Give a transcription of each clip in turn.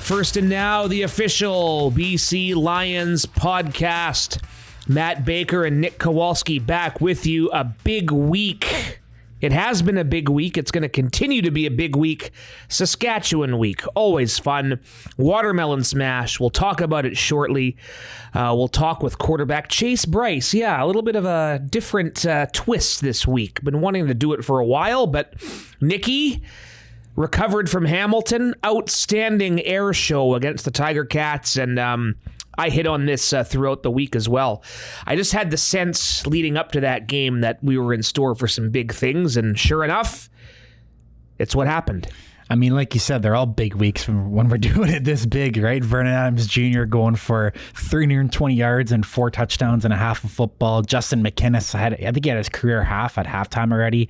First and now, the official BC Lions podcast. Matt Baker and Nick Kowalski back with you. A big week. It has been a big week. It's going to continue to be a big week. Saskatchewan week. Always fun. Watermelon Smash. We'll talk about it shortly. We'll talk with quarterback Chase Brice. Yeah, a little bit of a different twist this week. Been wanting to do it for a while, but Nicky recovered from Hamilton. Outstanding air show against the Tiger Cats, and I hit on this throughout the week as well. I just had the sense leading up to that game that we were in store for some big things, and sure enough, it's what happened. I mean, like you said, they're all big weeks when we're doing it this big, right? Vernon Adams Jr. going for 320 yards and 4 touchdowns and a half of football. Justin McInnis, I think he had his career half at halftime already.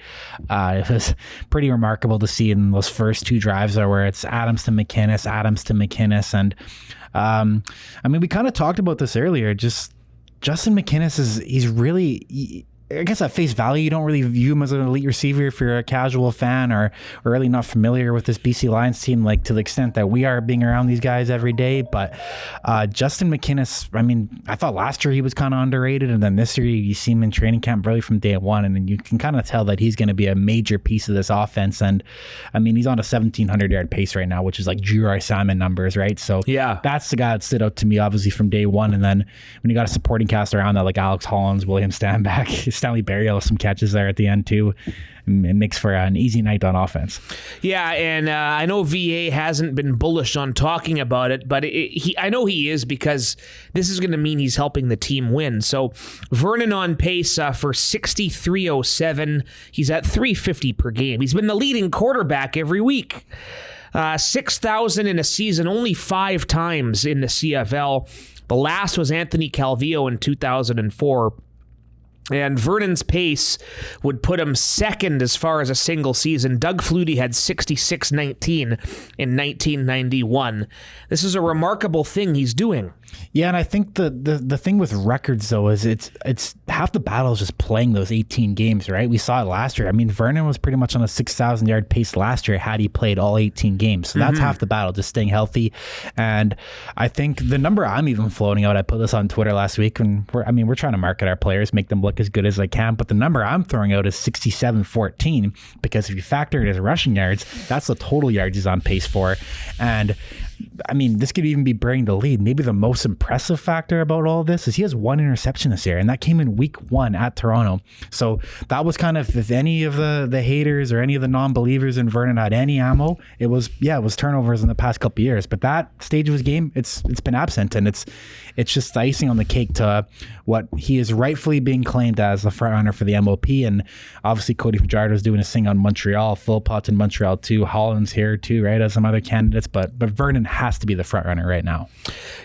It was pretty remarkable to see in those first 2 drives where it's Adams to McInnis. And I mean, we kind of talked about this earlier. Just Justin McInnis he's really... I guess at face value, you don't really view him as an elite receiver if you're a casual fan or really not familiar with this BC Lions team, like to the extent that we are being around these guys every day. But Justin McInnis, I mean, I thought last year he was kind of underrated, and then this year you see him in training camp really from day one, and you can kind of tell that he's going to be a major piece of this offense. And I mean, he's on a 1,700-yard pace right now, which is like Juroy Simon numbers, right? So yeah, that's the guy that stood out to me, obviously, from day one. And then when you got a supporting cast around that, like Alex Hollins, William Stanback, Stanley Berrios, some catches there at the end too. It makes for an easy night on offense. Yeah, and I know VA hasn't been bullish on talking about it, but I know he is, because this is going to mean he's helping the team win. So Vernon on pace for 6,307. He's at 350 per game. He's been the leading quarterback every week. 6,000 in a season, only 5 times in the CFL. The last was Anthony Calvillo in 2004. And Vernon's pace would put him second as far as a single season. Doug Flutie had 66-19 in 1991. This is a remarkable thing he's doing. Yeah, and I think the thing with records, though, is it's half the battle is just playing those 18 games, right? We saw it last year. I mean, Vernon was pretty much on a 6,000-yard pace last year had he played all 18 games. So that's half the battle, just staying healthy. And I think the number I'm even floating out, I put this on Twitter last week, and we're trying to market our players, make them look as good as they can, but the number I'm throwing out is 67-14, because if you factor it as rushing yards, that's the total yards he's on pace for. And I mean, this could even be burying the lead. Maybe the most impressive factor about all of this is he has 1 interception this year, and that came in week 1 at Toronto. So that was kind of, if any of the haters or any of the non-believers in Vernon had any ammo, it was turnovers in the past couple of years. But that stage of his game, it's been absent, and it's just icing on the cake to what he is rightfully being claimed as the front runner for the MOP. And obviously Cody Fajardo is doing his thing on Montreal, Philpott in Montreal too, Holland's here too, right, as some other candidates, but Vernon has to be the front runner right now.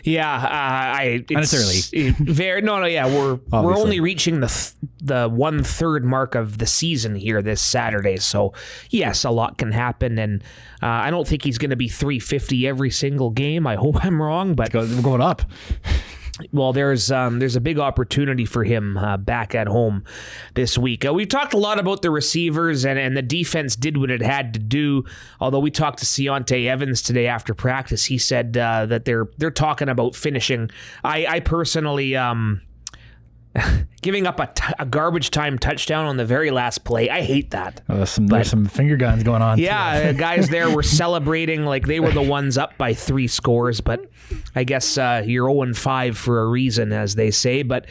Yeah, and it's early. We're only reaching the 1/3 mark of the season here this Saturday, so yes, a lot can happen, and I don't think he's going to be 350 every single game. I hope I'm wrong, but we're going up. Well, there's a big opportunity for him back at home this week. We've talked a lot about the receivers, and the defense did what it had to do. Although we talked to Seontae Evans today after practice, he said that they're talking about finishing. I personally giving up a garbage time touchdown on the very last play. I hate that. There's some finger guns going on. Yeah, guys there were celebrating like they were the ones up by 3 scores, but I guess you're 0-5 for a reason, as they say. But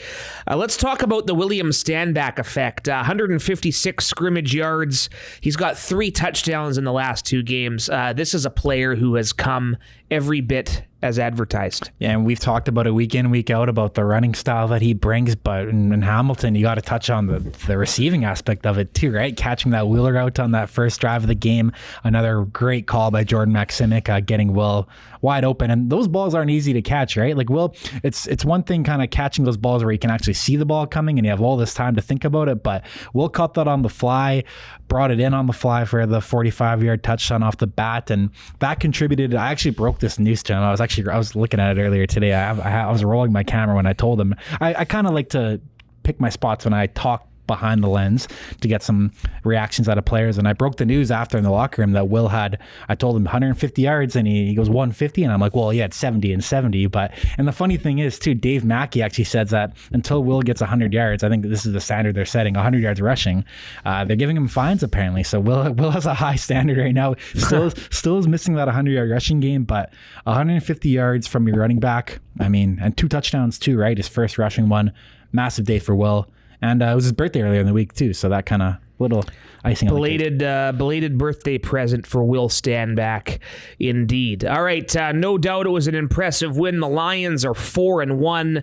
let's talk about the William Stanback effect. 156 scrimmage yards. He's got 3 touchdowns in the last 2 games. This is a player who has come every bit as advertised. Yeah, and we've talked about it week in, week out about the running style that he brings, but in Hamilton, you got to touch on the receiving aspect of it too, right? Catching that wheeler out on that first drive of the game. Another great call by Jordan Maksimic, getting Will wide open. And those balls aren't easy to catch, right? Like, Will, it's one thing kind of catching those balls where you can actually see the ball coming and you have all this time to think about it, but Will caught that on the fly, brought it in on the fly for the 45-yard touchdown off the bat, and that contributed. I actually broke this news to him. I was looking at it earlier today. I was rolling my camera when I told him. I kind of like to pick my spots when I talk behind the lens to get some reactions out of players. And I broke the news after in the locker room that Will I told him 150 yards and he goes 150. And I'm like, well, he had 70 and 70. And the funny thing is too, Dave Mackey actually says that until Will gets 100 yards, I think this is the standard they're setting, 100 yards rushing, they're giving him fines apparently. So Will has a high standard right now. Still is missing that 100-yard rushing game, but 150 yards from your running back. I mean, and 2 touchdowns too, right? His first rushing one. Massive day for Will. And it was his birthday earlier in the week too, so that kind of little icing on the cake. Belated birthday present for Will Stanback, indeed. All right, no doubt it was an impressive win. The Lions are 4-1,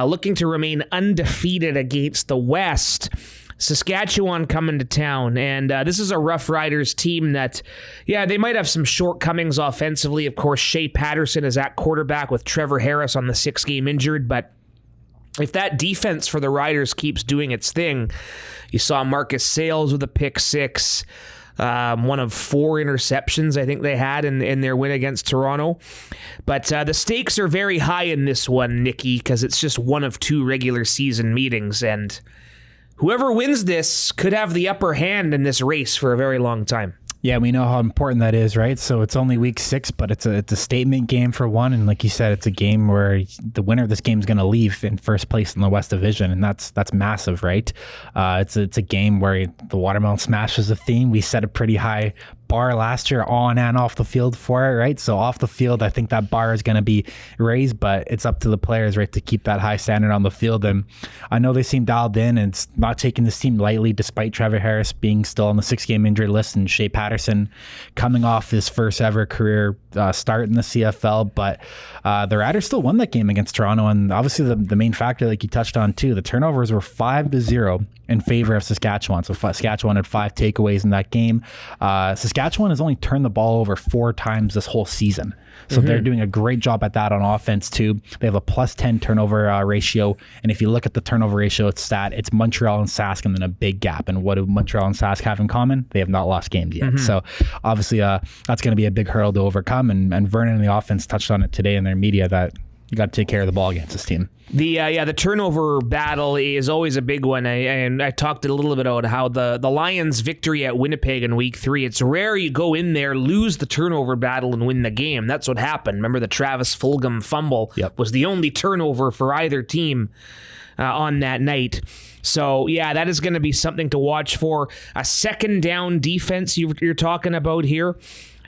looking to remain undefeated against the West. Saskatchewan coming to town, and this is a Rough Riders team that, they might have some shortcomings offensively. Of course, Shea Patterson is at quarterback with Trevor Harris on the 6-game injured, but if that defense for the Riders keeps doing its thing, you saw Marcus Sales with a pick 6, one of 4 interceptions I think they had in their win against Toronto. But the stakes are very high in this one, Nikki, because it's just one of 2 regular season meetings, and whoever wins this could have the upper hand in this race for a very long time. Yeah, we know how important that is, right? So it's only week 6, but it's a statement game for one. And like you said, it's a game where the winner of this game is going to leave in first place in the West Division. And that's massive, right? It's a game where the Watermelon Smash is a theme. We set a pretty high bar last year on and off the field for it, right? So off the field, I think that bar is going to be raised, but it's up to the players, right, to keep that high standard on the field. And I know they seem dialed in, and it's not taking this team lightly, despite Trevor Harris being still on the 6-game injury list and Shea Patterson coming off his first ever career start in the CFL. But the Riders still won that game against Toronto, and obviously the main factor, like you touched on too, the turnovers were 5-0 in favor of Saskatchewan. So Saskatchewan had 5 takeaways in that game. Saskatchewan has only turned the ball over 4 times this whole season. So they're doing a great job at that on offense too. They have a +10 turnover ratio. And if you look at the turnover ratio, it's Montreal and Sask and then a big gap. And what do Montreal and Sask have in common? They have not lost games yet. So obviously that's going to be a big hurdle to overcome. And Vernon and the offense touched on it today in their media that you got to take care of the ball against this team. The turnover battle is always a big one. I talked a little bit about how the Lions' victory at Winnipeg in week 3, it's rare you go in there, lose the turnover battle, and win the game. That's what happened. Remember the Travis Fulgham fumble was the only turnover for either team on that night. So, that is going to be something to watch for. A second down defense you're talking about here.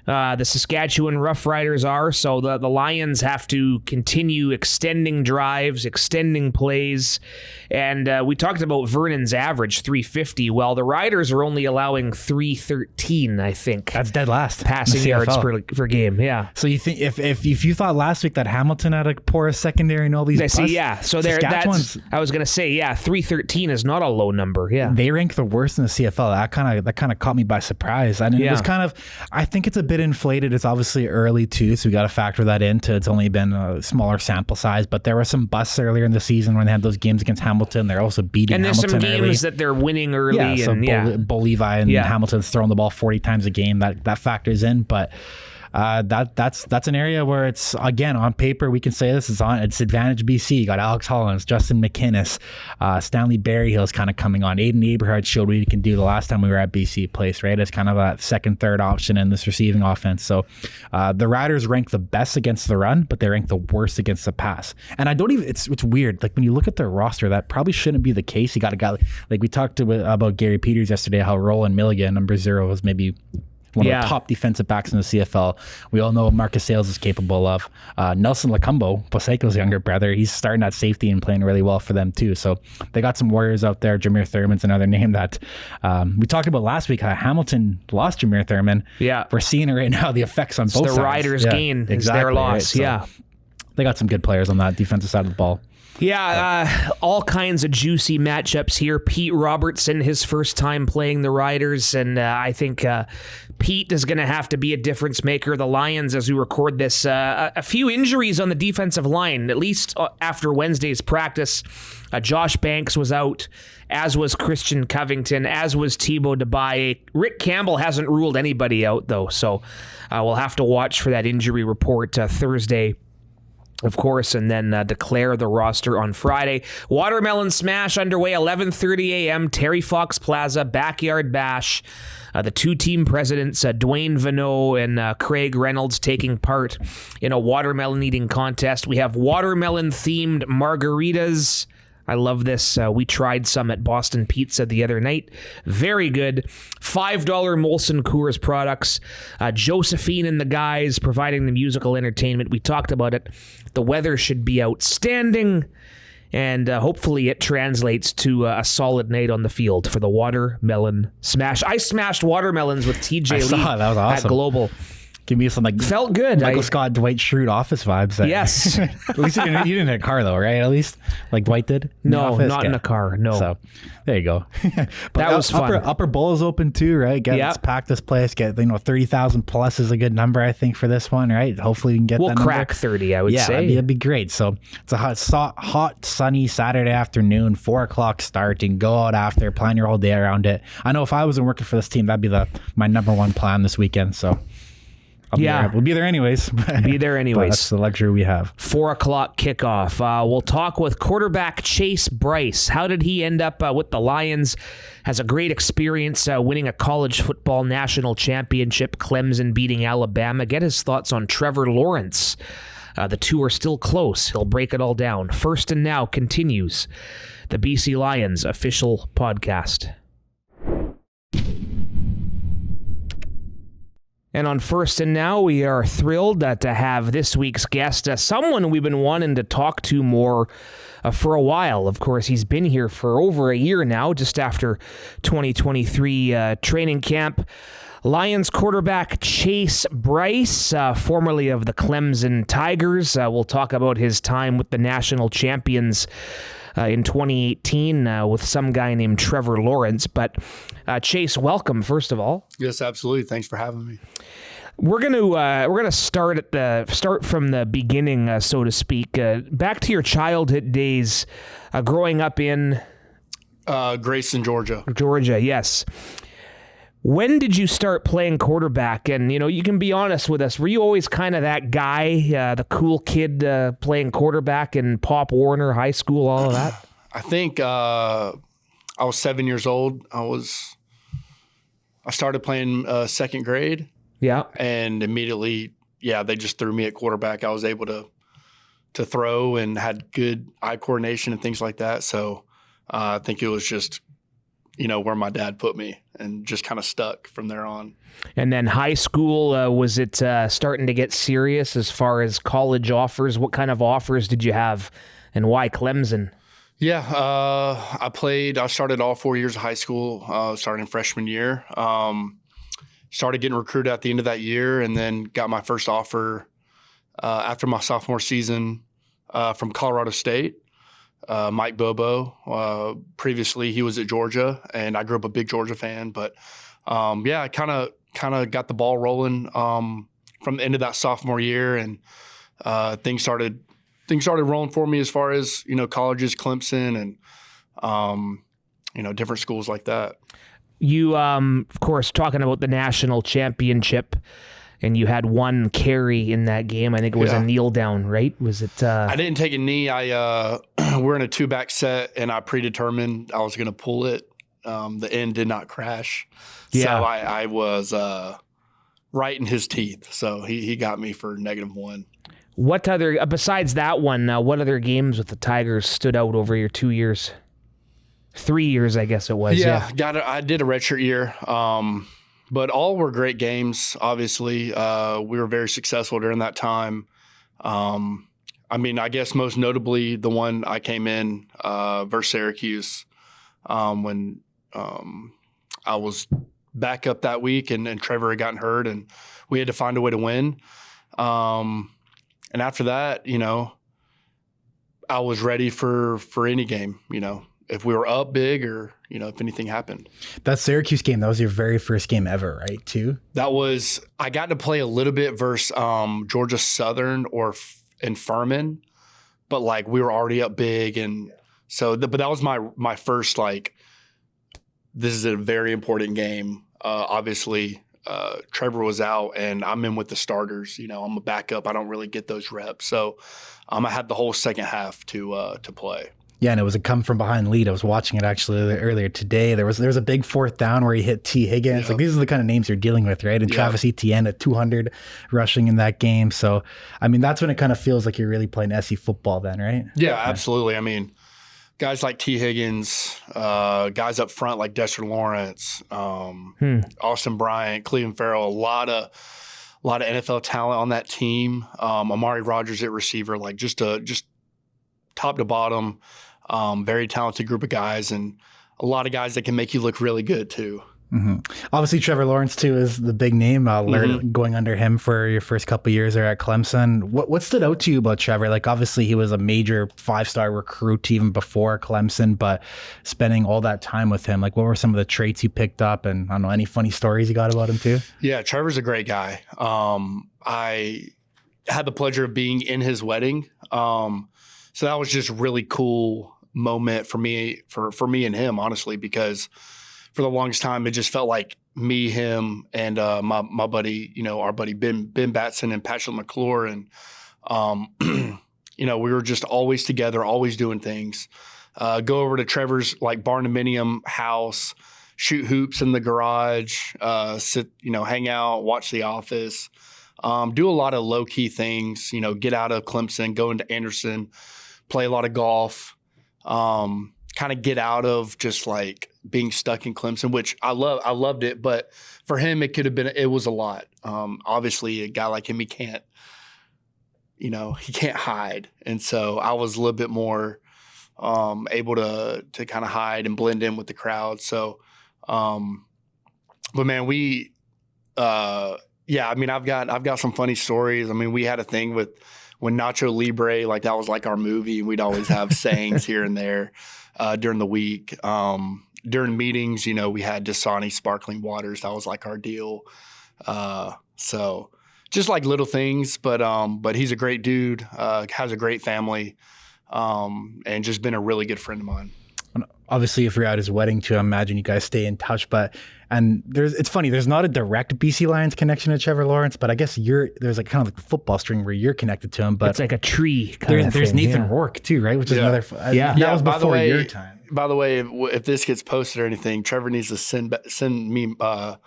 The Saskatchewan Roughriders are, so the Lions have to continue extending drives, extending plays, and we talked about Vernon's average, 350. Well, the Riders are only allowing 313, I think. That's dead last. Passing yards per game, So you think if you thought last week that Hamilton had a poor secondary and all these busts, so that's I was going to say, 313 is not a low number, They rank the worst in the CFL. That kind of caught me by surprise. And it was kind of, I think it's a bit inflated. It's obviously early too, so we got to factor that into. It's only been a smaller sample size, but there were some busts earlier in the season when they had those games against Hamilton. They're also beating Hamilton early. And there's some games that they're winning early. Bo Levi and Hamilton's throwing the ball 40 times a game. That factors in, but that's an area where it's, again, on paper we can say it's advantage BC. You got Alex Hollins, Justin McInnes, Stanley Berryhill's kind of coming on. Aiden Eberhard showed what he can do the last time we were at BC Place, right? As kind of a second, third option in this receiving offense. So the Riders rank the best against the run, but they rank the worst against the pass. And it's weird. Like when you look at their roster, that probably shouldn't be the case. You got a guy like we talked about Gary Peters yesterday, how Roland Milligan, number 0, was maybe one of the top defensive backs in the CFL. We all know what Marcus Sales is capable of. Nelson Lacumbo, Poseco's younger brother, he's starting at safety and playing really well for them too. So they got some warriors out there. Jameer Thurman's another name that we talked about last week. How Hamilton lost Jameer Thurman. We're seeing it right now, the effects on both sides. The Riders' gain is their loss. Right? So they got some good players on that defensive side of the ball. All kinds of juicy matchups here. Pete Robertson, his first time playing the Riders, and I think Pete is going to have to be a difference maker. The Lions, as we record this, a few injuries on the defensive line, at least after Wednesday's practice. Josh Banks was out, as was Christian Covington, as was Thibaut Debaye. Rick Campbell hasn't ruled anybody out, though, so we'll have to watch for that injury report Thursday of course, and then declare the roster on Friday. Watermelon Smash underway, 11:30 a.m., Terry Fox Plaza, Backyard Bash. The two team presidents, Dwayne Vanneau and Craig Reynolds, taking part in a watermelon eating contest. We have watermelon-themed margaritas. I love this. We tried some at Boston Pizza the other night. Very good. $5 Molson Coors products. Josephine and the guys providing the musical entertainment. We talked about it. The weather should be outstanding. And hopefully it translates to a solid night on the field for the Watermelon Smash. I smashed watermelons with TJ Lee that was awesome. at Global. Give me some Felt good. Michael Scott, Dwight Schrute office vibes. Yes. At least you didn't in a car though, right? At least like Dwight did. No, not in a car. No. So there you go. But that was fun. Upper Bowl is open too, right? Let's pack this place. Get 30,000 plus is a good number, I think, for this one, right? Hopefully we can get. We'll that crack number. 30. I would say. That'd be great. So it's a hot, sunny Saturday afternoon, 4:00 start, and go out after, plan your whole day around it. I know if I wasn't working for this team, that'd be my number one plan this weekend. So. We'll be there anyways. Be there anyways. That's the luxury we have. 4:00 kickoff. We'll talk with quarterback Chase Brice. How did he end up with the Lions? Has a great experience winning a college football national championship, Clemson beating Alabama. Get his thoughts on Trevor Lawrence. The two are still close. He'll break it all down. First and Now continues the BC Lions official podcast. And on First and Now, we are thrilled to have this week's guest, someone we've been wanting to talk to more for a while. Of course, he's been here for over a year now, just after 2023 training camp. Lions quarterback Chase Brice, formerly of the Clemson Tigers. We'll talk about his time with the national champions in 2018 with some guy named Trevor Lawrence. But Chase, welcome, first of all. Yes, absolutely. Thanks for having me. We're gonna start from the beginning, so to speak. Back to your childhood days, growing up in Grayson, Georgia. Georgia, yes. When did you start playing quarterback? And, you can be honest with us. Were you always kind of that guy, the cool kid playing quarterback in Pop Warner High School, all of that? I think I was 7 years old. I started playing second grade. Yeah. And immediately, they just threw me at quarterback. I was able to throw and had good eye coordination and things like that. So I think it was just where my dad put me and just kind of stuck from there on. And then high school, was it starting to get serious as far as college offers? What kind of offers did you have and why Clemson? Yeah, I started all 4 years of high school, starting freshman year. Started getting recruited at the end of that year and then got my first offer after my sophomore season from Colorado State. Mike Bobo. Previously, he was at Georgia, and I grew up a big Georgia fan. But I kind of got the ball rolling from the end of that sophomore year, and things started rolling for me as far as colleges, Clemson, and different schools like that. You, of course, talking about the national championship. And you had one carry in that game. I think it was a kneel down, right? Was it? I didn't take a knee. We're in a 2-back set, and I predetermined I was going to pull it. The end did not crash, so I was right in his teeth. So he got me for -1. What other besides that one? What other games with the Tigers stood out over your 2 years? 3 years, I guess it was. Yeah. I did a redshirt year. But all were great games, obviously. We were very successful during that time. I guess most notably the one I came in versus Syracuse when I was back up that week and Trevor had gotten hurt and we had to find a way to win. And after that, I was ready for any game, if we were up big or, if anything happened. That Syracuse game, that was your very first game ever, right, too? I got to play a little bit versus Georgia Southern and Furman, but we were already up big. And so, but that was my first, this is a very important game, obviously, Trevor was out and I'm in with the starters. You know, I'm a backup. I don't really get those reps. So I had the whole second half to play. Yeah, and it was a come from behind lead. I was watching it actually earlier today. There was a big fourth down where he hit T. Higgins. Like, these are the kind of names you're dealing with, right? And Travis Etienne at 200 rushing in that game. So, I mean, that's when it kind of feels like you're really playing SC football then, right? Yeah, absolutely. I mean, guys like T. Higgins, guys up front like Trevor Lawrence, Austin Bryant, Cleveland Farrell, a lot of NFL talent on that team. Amari Rogers at receiver, like just top to bottom. Very talented group of guys and a lot of guys that can make you look really good too. Mm-hmm. Obviously, Trevor Lawrence too is the big name. Going under him for your first couple of years there at Clemson. What stood out to you about Trevor? Like, obviously, he was a major 5-star recruit even before Clemson, but spending all that time with him, like, what were some of the traits you picked up? And I don't know, any funny stories you got about him too? Yeah, Trevor's a great guy. I had the pleasure of being in his wedding. So that was just really cool moment for me and him, honestly, because for the longest time it just felt like me, him, and my buddy, you know, our buddy Ben Batson and Patrick McClure, and you know, we were just always together, always doing things. Go over to Trevor's like barndominium house, shoot hoops in the garage, sit, you know, hang out, watch The Office, do a lot of low key things. You know, get out of Clemson, go into Anderson, play a lot of golf. Kind of get out of just like being stuck in Clemson, which I loved it. But for him, it was a lot. Obviously a guy like him, he can't hide. And so I was a little bit more, able to kind of hide and blend in with the crowd. So, but man, I mean, I've got some funny stories. I mean, we had a thing when Nacho Libre, like that was like our movie, and we'd always have sayings here and there during the week. During meetings, you know, we had Dasani sparkling waters. That was like our deal. So just like little things, but he's a great dude, has a great family, and just been a really good friend of mine. Obviously, if you're at his wedding too, I imagine you guys stay in touch. It's funny, there's not a direct BC Lions connection to Trevor Lawrence, but I guess there's like kind of like a football string where you're connected to him. But it's like a tree. There's Nathan Rourke too, right? Which is another. That was before your time. By the way, if this gets posted or anything, Trevor needs to send me a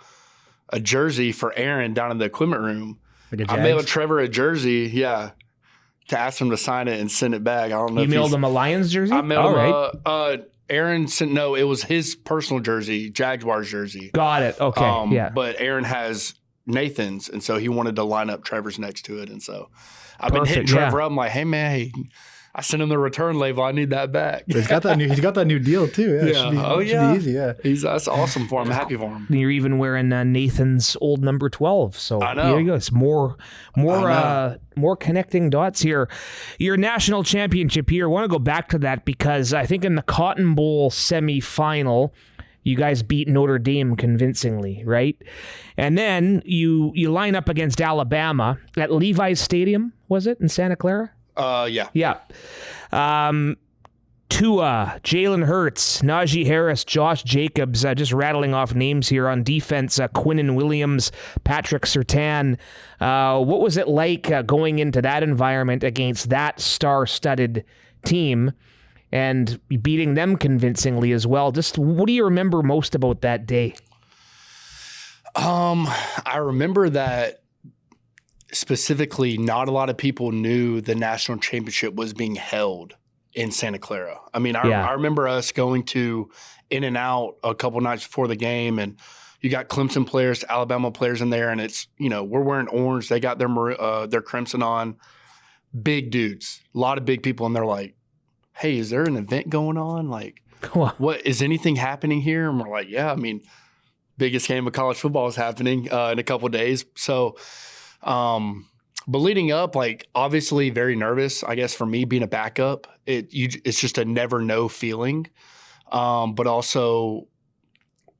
jersey for Aaron down in the equipment room. Like I mailed Trevor a jersey, to ask him to sign it and send it back. I don't know. You mailed him a Lions jersey? I mailed him Aaron sent, no, it was his personal jersey, Jaguars jersey. Got it. Okay. But Aaron has Nathan's, and so he wanted to line up Trevor's next to it. And so I've been hitting Trevor up. I'm like, hey, man, I sent him the return label. I need that back. He's got that new deal too. Yeah. Should be easy. Yeah. That's awesome for him. I'm happy for him. You're even wearing Nathan's old number 12. So I know. Here you go. It's more connecting dots here. Your national championship here. I want to go back to that because I think in the Cotton Bowl semifinal, you guys beat Notre Dame convincingly, right? And then you line up against Alabama at Levi's Stadium, was it, in Santa Clara? Yeah. Yeah. Tua, Jalen Hurts, Najee Harris, Josh Jacobs, just rattling off names here on defense, Quinnen Williams, Patrick Surtain. What was it like going into that environment against that star-studded team and beating them convincingly as well? Just what do you remember most about that day? I remember that specifically, not a lot of people knew the national championship was being held in Santa Clara. I mean, I remember us going to In-N-Out a couple nights before the game, and you got Clemson players, Alabama players in there, and it's, you know, we're wearing orange. They got their crimson on. Big dudes, a lot of big people, and they're like, hey, is there an event going on? Like, what is anything happening here? And we're like, yeah, I mean, biggest game of college football is happening in a couple of days. So, but leading up, like, obviously very nervous, I guess, for me being a backup. It's just a never know feeling. But also,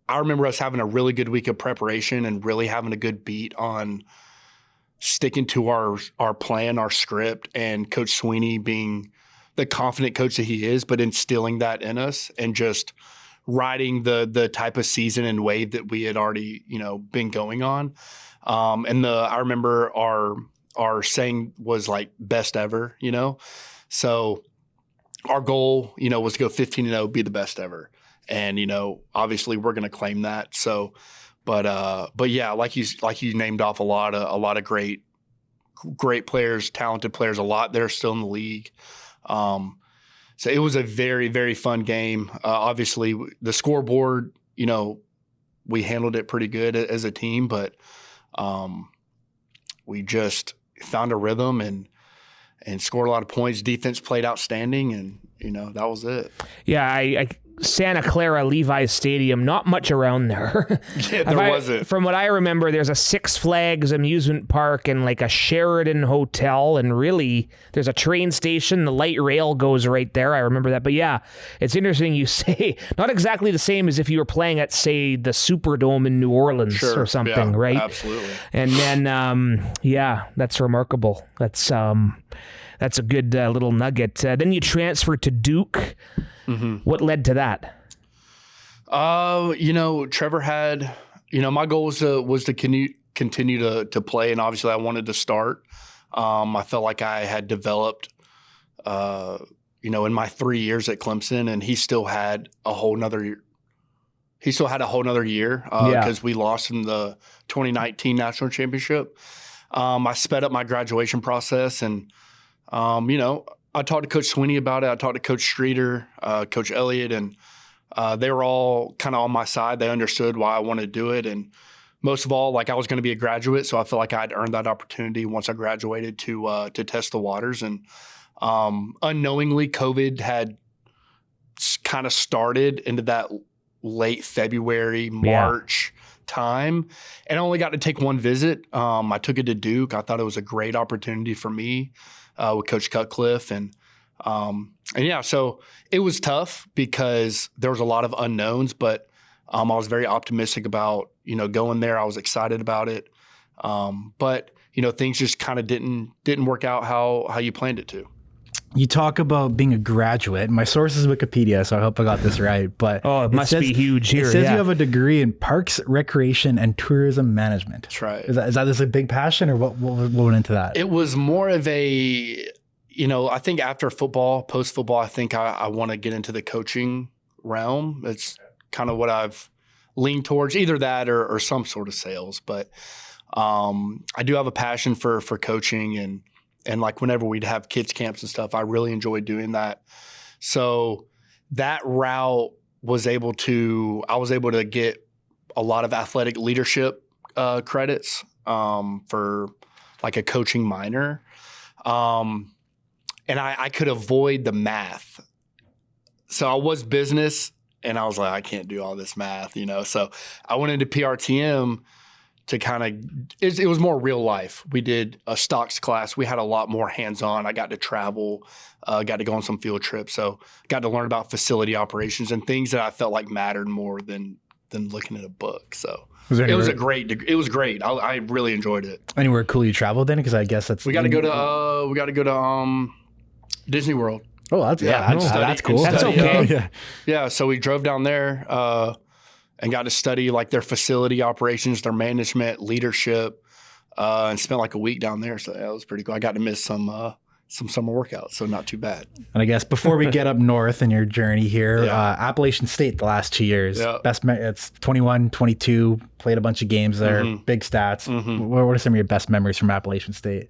I remember us having a really good week of preparation and really having a good beat on sticking to our plan, our script, and Coach Sweeney being the confident coach that he is, but instilling that in us and just riding the type of season and wave that we had already, been going on. And I remember our saying was like best ever, So our goal, was to go 15-0, be the best ever. And, obviously we're going to claim that. So, but yeah, like you named off a lot of great players, talented players, a lot that are still in the league. So it was a very, very fun game. Obviously the scoreboard, we handled it pretty good as a team, but we just found a rhythm and scored a lot of points. Defense played outstanding, and that was it. Yeah, I Santa Clara Levi's Stadium, not much around there. Yeah, there wasn't. From what I remember, there's a Six Flags amusement park and like a Sheridan hotel, and really there's a train station. The light rail goes right there. I remember that. But yeah, it's interesting you say not exactly the same as if you were playing at, say, the Superdome in New Orleans or something, yeah, right? Absolutely. And then, that's remarkable. That's a good little nugget. Then you transfer to Duke. Mm-hmm. What led to that? Trevor had, my goal was to continue to play, and obviously I wanted to start. I felt like I had developed, in my 3 years at Clemson, and he still had a whole nother year. He still had a whole nother year because we lost in the 2019 national championship. I sped up my graduation process, and I talked to Coach Sweeney about it. I talked to Coach Streeter, Coach Elliott, and they were all kind of on my side. They understood why I wanted to do it. And most of all, like, I was going to be a graduate, so I felt like I'd earned that opportunity once I graduated to test the waters. And unknowingly, COVID had kind of started into that late February, March time, and I only got to take one visit. I took it to Duke. I thought it was a great opportunity for me. With Coach Cutcliffe, and so it was tough because there was a lot of unknowns, but I was very optimistic about going there. I was excited about it, but things just kind of didn't work out how you planned it to. You talk about being a graduate. My source is Wikipedia, so I hope I got this right. But it must be huge here. It says you have a degree in Parks, Recreation, and Tourism Management. That's right. Is that this a big passion, or what went into that? It was more of a, I think after football, post-football, I think I want to get into the coaching realm. It's kind of what I've leaned towards, either that or some sort of sales. But I do have a passion for coaching, and like whenever we'd have kids camps and stuff, I really enjoyed doing that. So that route I was able to get a lot of athletic leadership credits for like a coaching minor. And I could avoid the math. So I was business, and I was like, I can't do all this math, So I went into PRTM to kind of, it was more real life. We did a stocks class. We had a lot more hands-on. I got to travel, got to go on some field trips. So got to learn about facility operations and things that I felt like mattered more than looking at a book. So it was great. I really enjoyed it. Anywhere cool you traveled then? Because I guess that's... We got to go to Disney World. Oh, that's cool. That's okay. Yeah, so we drove down there, and got to study like their facility operations, their management, leadership, and spent like a week down there. So that was pretty cool. I got to miss some summer workouts, so not too bad. And I guess before we get up north in your journey here, Appalachian State the last 2 years, it's 21, 22, played a bunch of games there, big stats. What are some of your best memories from Appalachian State?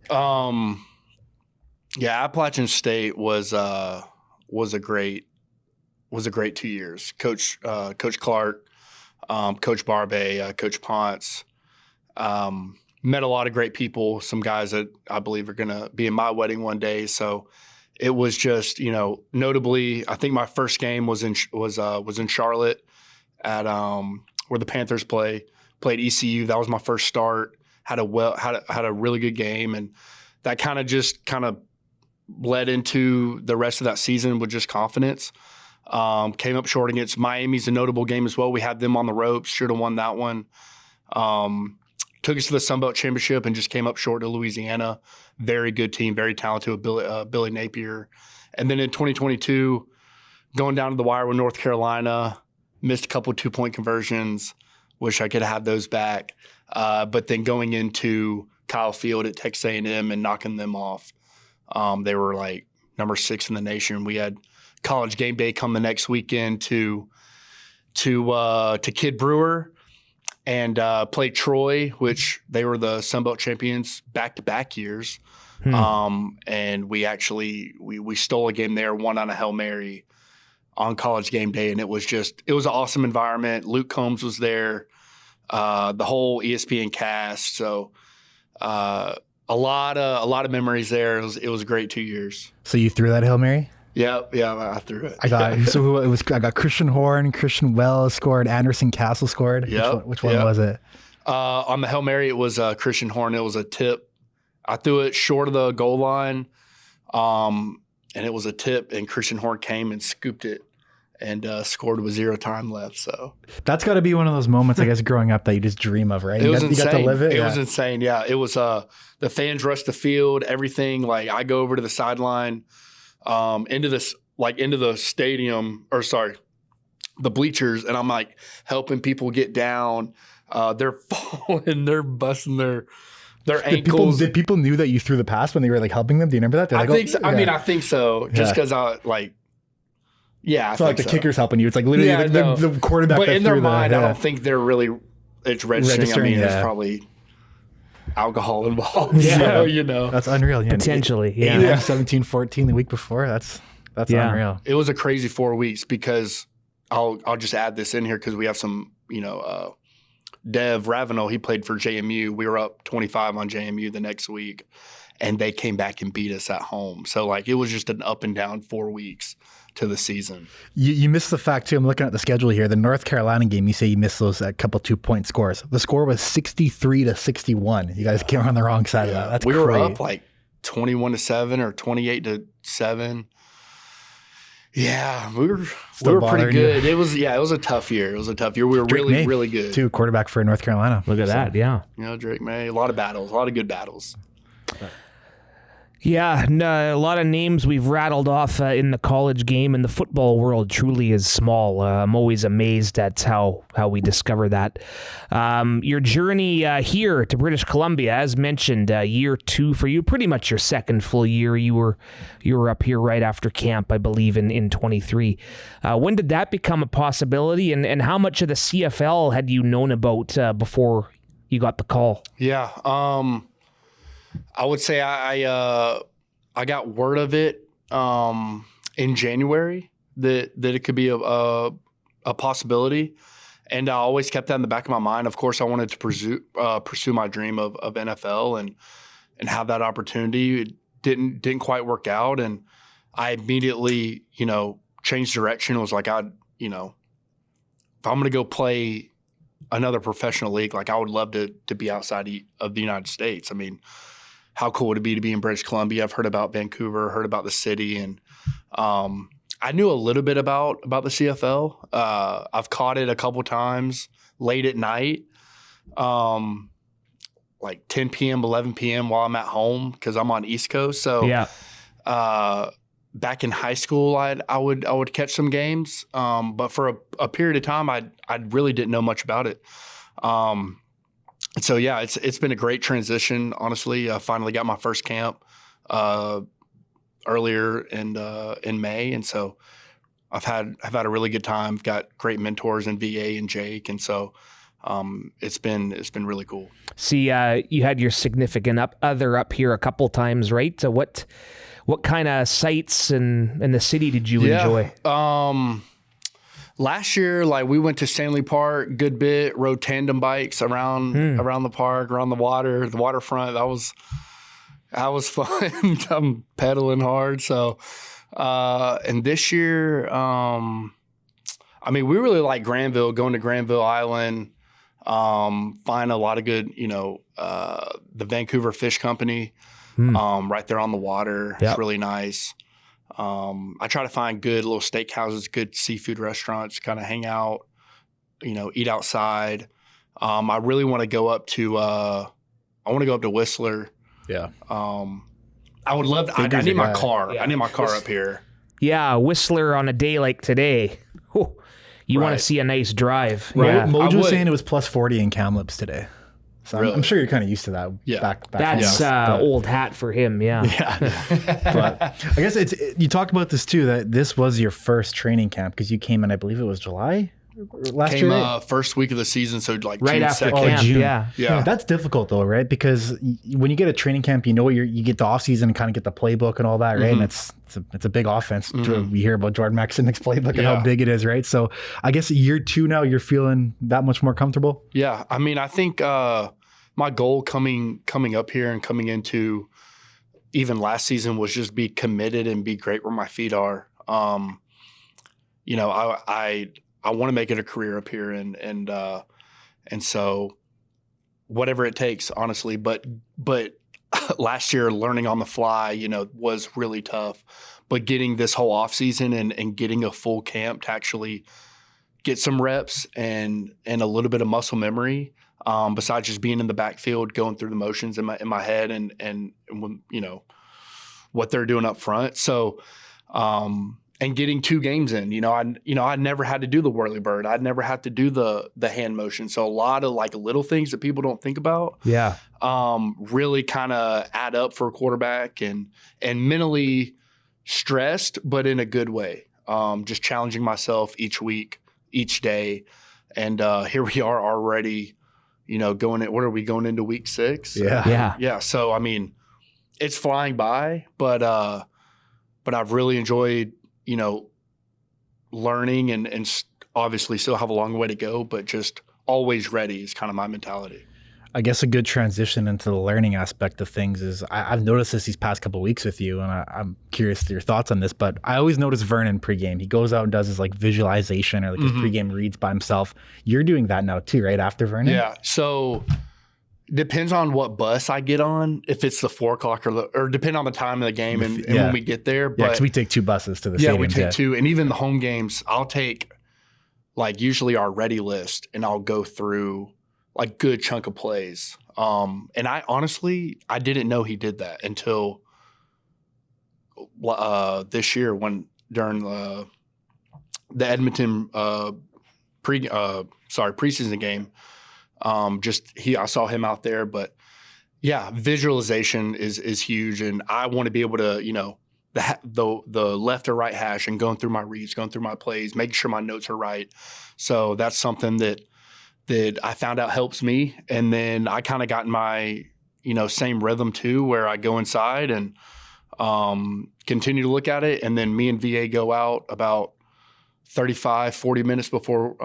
Appalachian State was a great 2 years. Coach Clark, Coach Barbe, Coach Punt, met a lot of great people, some guys that I believe are going to be in my wedding one day. So it was just, notably, I think my first game was in Charlotte at where the Panthers played ECU. That was my first start. Had a really good game, and that kind of led into the rest of that season with just confidence. Came up short against Miami's a notable game as well. We had them on the ropes, should have won that one. Took us to the Sun Belt Championship and just came up short to Louisiana. Very good team, very talented with Billy Napier. And then in 2022, going down to the wire with North Carolina, Missed a couple 2-point conversions. Wish I could have those back. But then going into Kyle Field at Texas A&M and knocking them off. They were like number 6 in the nation. We had College Game Day come the next weekend to Kid Brewer and played Troy, which they were the Sun Belt champions back-to-back years. And we actually we stole a game there, won on a Hail Mary on College Game Day, and it was an awesome environment. Luke Combs was there, the whole ESPN cast. So a lot of memories there. It was a great 2 years. So you threw that Hail Mary? Yeah, I threw it. I got Christian Horn, Christian Wells scored, Anderson Castle scored. Yeah, which one was it? On the Hail Mary, it was Christian Horn. It was a tip. I threw it short of the goal line, and it was a tip, and Christian Horn came and scooped it and scored with 0 time left. So that's got to be one of those moments, I guess, growing up that you just dream of, right? It was insane. You got to live it. It was insane. Yeah, it was. The fans rushed the field, everything. Like I go over to the sideline, into the stadium, the bleachers, and I'm like helping people get down. They're falling, they're busting their ankles. Did people knew that you threw the pass when they were like helping them? Do you remember that? I think so. Yeah. I mean, I think so. Just because it's like the kicker's helping you. It's like literally the quarterback. But in their mind, I don't think they're really. It's registering. I mean, there's probably alcohol involved. Yeah, so, that's unreal. Potentially, 17-14 the week before. That's unreal. It was a crazy 4 weeks because I'll just add this in here because we have some Dev Ravenel, he played for JMU. We were up 25 on JMU the next week, and they came back and beat us at home. So, it was just an up and down 4 weeks to the season. You missed the fact, too. I'm looking at the schedule here. The North Carolina game, you say you missed those couple 2-point scores. The score was 63-61. You guys came on the wrong side of that. That's we were up 21-7 or 28-7. Yeah, we were pretty good. You. It was a tough year. It was a tough year. We were Drake May, really good. Too, quarterback for North Carolina. Look at that, yeah. Drake May, a lot of battles, a lot of good battles. Yeah, a lot of names we've rattled off in the college game, and the football world truly is small. I'm always amazed at how we discover that. Your journey here to British Columbia, as mentioned, year 2 for you, pretty much your second full year. You were up here right after camp, I believe, in 23. When did that become a possibility, and how much of the CFL had you known about before you got the call? Yeah, I would say I got word of it in January that it could be a possibility, and I always kept that in the back of my mind. Of course, I wanted to pursue my dream of NFL and have that opportunity. It didn't quite work out, and I immediately changed direction. It was like if I'm going to go play another professional league, I would love to be outside of the United States. I mean, how cool would it be to be in British Columbia? I've heard about Vancouver, heard about the city, and I knew a little bit about the CFL. I've caught it a couple times late at night, 10 p.m., 11 p.m. while I'm at home because I'm on East Coast. So back in high school, I would catch some games, but for a period of time, I really didn't know much about it. So it's been a great transition. Honestly, I finally got my first camp earlier in May, and so I've had a really good time. I've got great mentors in VA and Jake, and so it's been really cool. See, you had your significant other up here a couple times, right? So what kind of sights in the city did you enjoy? Last year, we went to Stanley Park, good bit, rode tandem bikes around the park, around the waterfront. That was fun. I'm pedaling hard. So, and this year, we really like Granville, going to Granville Island, find a lot of good, the Vancouver Fish Company, right there on the water. Yep. It's really nice. I try to find good little steakhouses, good seafood restaurants, kind of hang out, eat outside. I really want to go up to Whistler. Yeah. I would love to, I need my car. Yeah. I need my car up here. Yeah. Whistler on a day like today. You want Right. to see a nice drive. Right. Yeah. Moj I was would. saying it was plus 40 in Kamloops today. So Really? I'm sure you're kind of used to that. Yeah. Back That's home. But- old hat for him. Yeah. Yeah. But I guess you talked about this too, that this was your first training camp because you came in, I believe it was July last Came year. Right? first week of the season, so like Right June after 2nd. camp. June. Yeah. Yeah. That's difficult though, right? Because when you get a training camp, you know you get the off season and kind of get the playbook and all that, right? And it's a big offense. We hear about Jordan Maxim's playbook and how big it is, right? So I guess year 2 now, you're feeling that much more comfortable. Yeah, I mean, I think my goal coming up here and coming into even last season was just be committed and be great where my feet are. You know, I want to make it a career up here, and so whatever it takes, honestly. But last year, learning on the fly, you know, was really tough. But getting this whole off season and getting a full camp to actually get some reps and a little bit of muscle memory, besides just being in the backfield, going through the motions in my head and when, you know, what they're doing up front. So, and getting 2 games in, I never had to do the whirly bird. I'd never had to do the hand motion. So a lot of like little things that people don't think about, Yeah. really kind of add up for a quarterback and mentally stressed, but in a good way. Just challenging myself each week, each day. And here we are already, you know, what are we going into week 6? Yeah. Yeah. So, I mean, it's flying by, but I've really enjoyed, you know, learning and obviously still have a long way to go, but just always ready is kind of my mentality. I guess a good transition into the learning aspect of things is I've noticed this these past couple of weeks with you, and I'm curious to your thoughts on this, but I always notice Vernon pregame. He goes out and does his like visualization or like his pregame reads by himself. You're doing that now too, right? After Vernon? Yeah. So depends on what bus I get on, if it's the 4 o'clock or depend on the time of the game and when we get there. Yeah, But because we take 2 buses to the yeah, stadium. we take 2. And even the home games, I'll take like usually our ready list and I'll go through like good chunk of plays. And I honestly didn't know he did that until this year during the Edmonton preseason game. I saw him out there, but yeah, visualization is huge, and I want to be able to, you know, the left or right hash and going through my reads, going through my plays, making sure my notes are right. So that's something that I found out helps me. And then I kind of got in my, you know, same rhythm too, where I go inside and continue to look at it. And then me and VA go out about 35, 40 minutes before